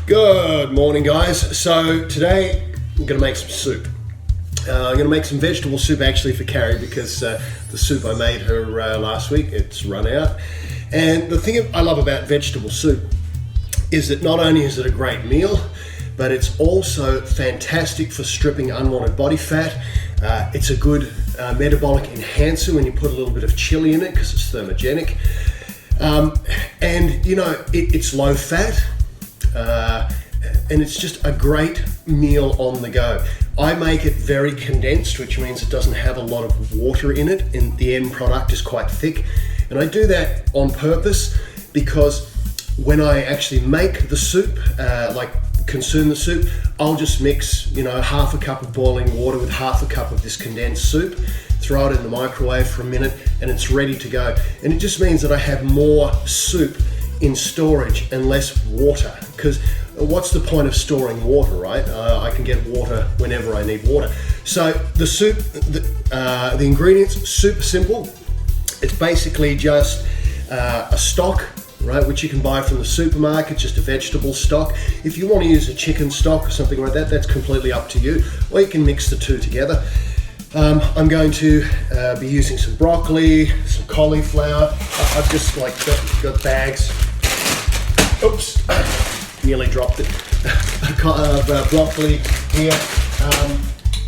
Good morning, guys. So today I'm going to make some soup. I'm going to make some vegetable soup actually for Carrie because the soup I made her last week, it's run out. And the thing I love about vegetable soup is that not only is it a great meal, but it's also fantastic for stripping unwanted body fat. It's a good metabolic enhancer when you put a little bit of chili in it because it's thermogenic. And you know, it's low fat. And it's just a great meal on the go. I make it very condensed, which means it doesn't have a lot of water in it, and the end product is quite thick. And I do that on purpose because when I actually make the soup, consume the soup, I'll just mix, half a cup of boiling water with half a cup of this condensed soup, throw it in the microwave for a minute, and it's ready to go. And it just means that I have more soup in storage and less water, because what's the point of storing water, right? I can get water whenever I need water. So the soup, the ingredients, super simple. It's basically just a stock, right, which you can buy from the supermarket, just a vegetable stock. If you want to use a chicken stock or something like that, that's completely up to you, or you can mix the two together. I'm going to be using some broccoli, some cauliflower. I've just got bags. Oops, nearly dropped it. Broccoli here,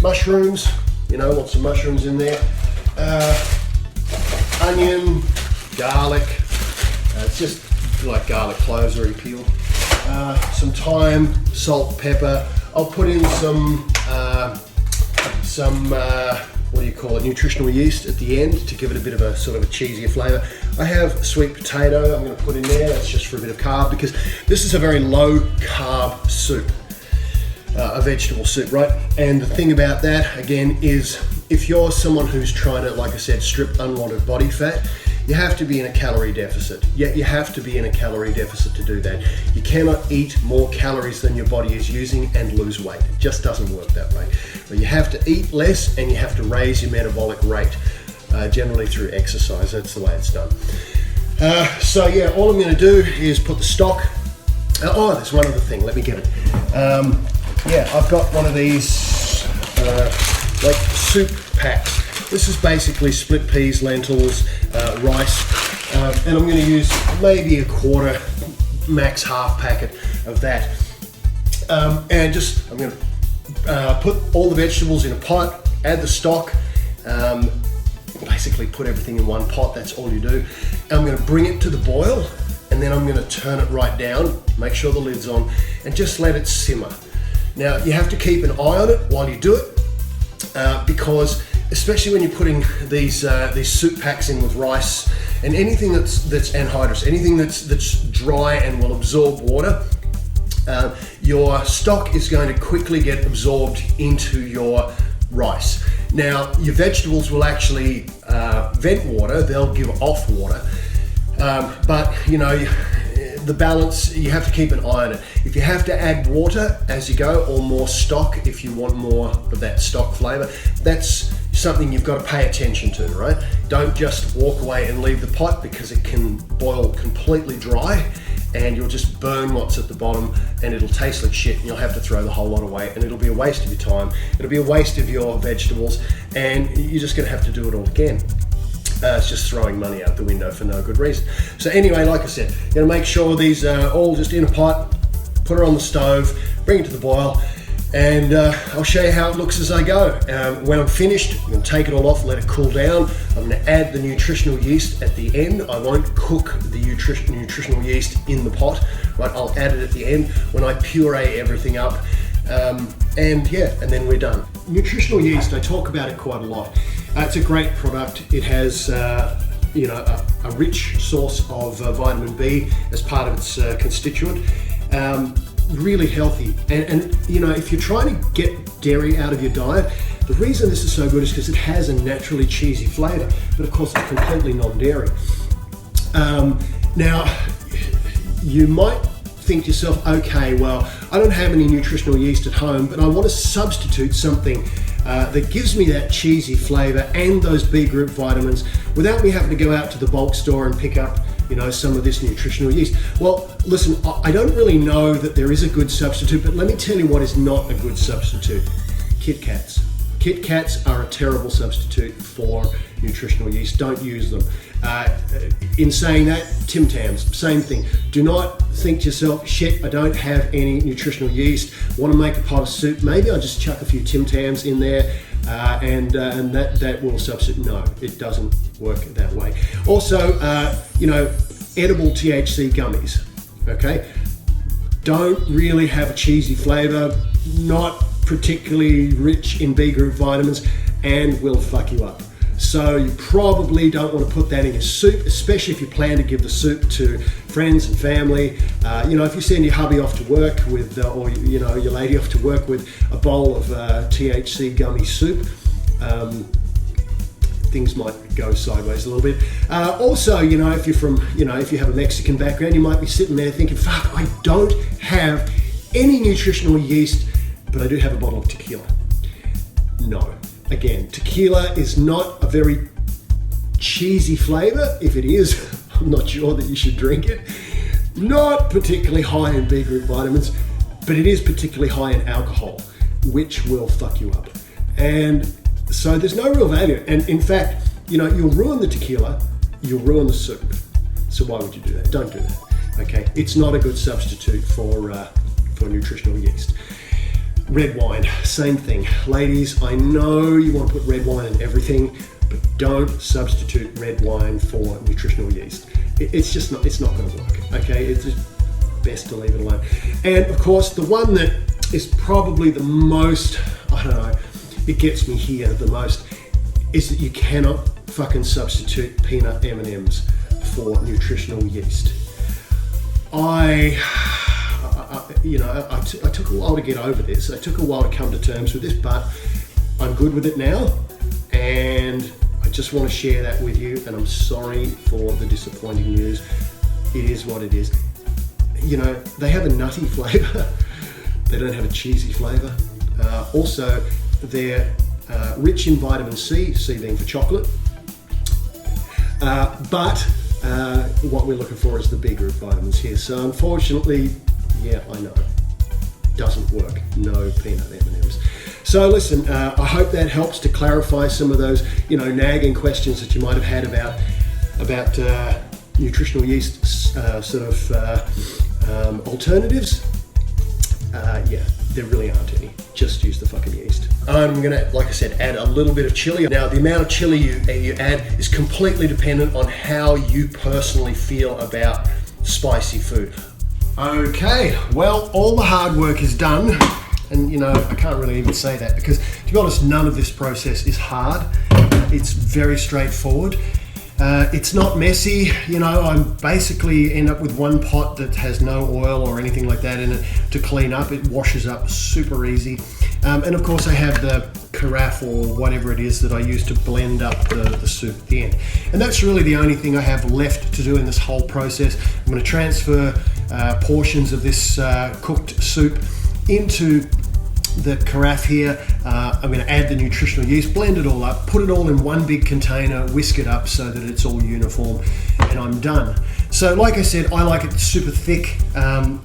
mushrooms, want some mushrooms in there, onion, garlic, it's just like garlic cloves already peeled, some thyme, salt, pepper. I'll put in some nutritional yeast at the end to give it a bit of a sort of a cheesier flavour. I have sweet potato I'm going to put in there. That's just for a bit of carb because this is a very low carb soup, a vegetable soup, right? And the thing about that again is if you're someone who's trying to, like I said, strip unwanted body fat, you have to be in a calorie deficit. Yeah, you have to be in a calorie deficit to do that. You cannot eat more calories than your body is using and lose weight. It just doesn't work that way. But you have to eat less and you have to raise your metabolic rate, generally through exercise. That's the way it's done. So yeah, all I'm going to do is put the stock. There's one other thing. Let me get it. I've got one of these soup packs. This is basically split peas, lentils, rice, and I'm going to use maybe a quarter, max half packet of that. I'm going to put all the vegetables in a pot, add the stock, basically put everything in one pot, that's all you do. And I'm going to bring it to the boil, and then I'm going to turn it right down, make sure the lid's on, and just let it simmer. Now, you have to keep an eye on it while you do it, because especially when you're putting these soup packs in with rice and anything that's anhydrous, anything that's dry and will absorb water, your stock is going to quickly get absorbed into your rice. Now, your vegetables will actually vent water, they'll give off water, but the balance, you have to keep an eye on it. If you have to add water as you go, or more stock if you want more of that stock flavor, that's something you've got to pay attention to, right? Don't just walk away and leave the pot because it can boil completely dry and you'll just burn what's at the bottom and it'll taste like shit and you'll have to throw the whole lot away and it'll be a waste of your time. It'll be a waste of your vegetables and you're just going to have to do it all again. It's just throwing money out the window for no good reason. So anyway, like I said, you're going to make sure these are all just in a pot, put it on the stove, bring it to the boil, and I'll show you how it looks as I go. When I'm finished, I'm going to take it all off, let it cool down. I'm going to add the nutritional yeast at the end. I won't cook the nutritional yeast in the pot, right? I'll add it at the end when I puree everything up. And then we're done. Nutritional yeast, I talk about it quite a lot. It's a great product. It has a rich source of vitamin B as part of its constituent. Really healthy. And if you're trying to get dairy out of your diet, the reason this is so good is because it has a naturally cheesy flavor, but of course it's completely non-dairy. Now, you might think to yourself, okay, well, I don't have any nutritional yeast at home, but I want to substitute something that gives me that cheesy flavor and those B group vitamins without me having to go out to the bulk store and pick up some of this nutritional yeast. Well, listen, I don't really know that there is a good substitute, but let me tell you what is not a good substitute. Kit Kats. Kit Kats are a terrible substitute for nutritional yeast. Don't use them. In saying that, Tim Tams, same thing. Do not think to yourself, shit, I don't have any nutritional yeast. Want to make a pot of soup? Maybe I'll just chuck a few Tim Tams in there, and that will substitute. No, it doesn't work that way. Also, edible THC gummies. Okay, don't really have a cheesy flavor. Not particularly rich in B group vitamins, and will fuck you up. So you probably don't want to put that in your soup, especially if you plan to give the soup to friends and family. If you send your hubby off to work with, or your lady off to work with a bowl of THC gummy soup, things might go sideways a little bit. Also, if you're from, if you have a Mexican background, you might be sitting there thinking, fuck, I don't have any nutritional yeast, but I do have a bottle of tequila. No. Again, tequila is not a very cheesy flavor. If it is, I'm not sure that you should drink it. Not particularly high in B group vitamins, but it is particularly high in alcohol, which will fuck you up. And so there's no real value. And in fact, you'll ruin the tequila, you'll ruin the soup. So why would you do that? Don't do that. Okay, it's not a good substitute for nutritional yeast. Red wine, same thing. Ladies, I know you want to put red wine in everything, but don't substitute red wine for nutritional yeast. It's not going to work, okay? It's just best to leave it alone. And of course, the one that is probably the most, it gets me here the most, is that you cannot fucking substitute peanut M&Ms for nutritional yeast. I took a while to get over this. I took a while to come to terms with this, but I'm good with it now, and I just want to share that with you, and I'm sorry for the disappointing news. It is what it is. They have a nutty flavor. They don't have a cheesy flavor. Also, they're rich in vitamin C, C being for chocolate, but what we're looking for is the B group vitamins here. So unfortunately, yeah, I know, doesn't work. No peanut M&Ms. So listen, I hope that helps to clarify some of those, nagging questions that you might have had about nutritional yeast alternatives. There really aren't any. Just use the fucking yeast. I'm gonna, like I said, add a little bit of chili. Now, the amount of chili you add is completely dependent on how you personally feel about spicy food. Okay, well, all the hard work is done. And I can't really even say that because, to be honest, none of this process is hard. It's very straightforward. It's not messy. I basically end up with one pot that has no oil or anything like that in it to clean up. It washes up super easy. And of course I have the carafe or whatever it is that I use to blend up the soup at the end. And that's really the only thing I have left to do in this whole process. I'm going to transfer portions of this cooked soup into the carafe here. I'm going to add the nutritional yeast, blend it all up, put it all in one big container, whisk it up so that it's all uniform, and I'm done. So like I said, I like it super thick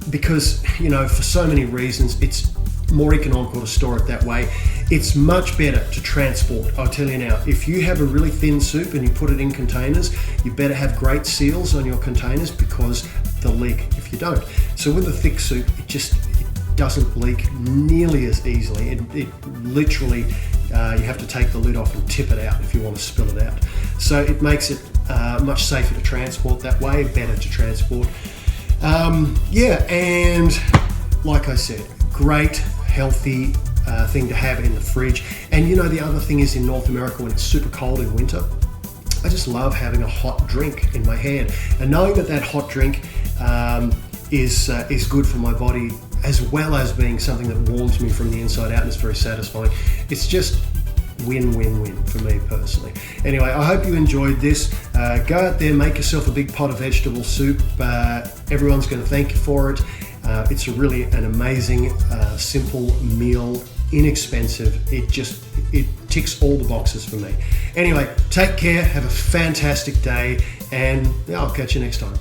because, for so many reasons, it's more economical to store it that way. It's much better to transport. I'll tell you now, if you have a really thin soup and you put it in containers, you better have great seals on your containers because they'll leak if you don't. So with a thick soup, it doesn't leak nearly as easily. It literally, you have to take the lid off and tip it out if you want to spill it out. So it makes it much safer to transport that way, better to transport. And like I said, great, healthy thing to have in the fridge. And the other thing is, in North America, when it's super cold in winter, I just love having a hot drink in my hand. And knowing that hot drink is good for my body, as well as being something that warms me from the inside out and is very satisfying. It's just win-win-win for me personally. Anyway, I hope you enjoyed this. Go out there, make yourself a big pot of vegetable soup. Everyone's going to thank you for it. It's really an amazing, simple meal, inexpensive. It it ticks all the boxes for me. Anyway, take care, have a fantastic day, and I'll catch you next time.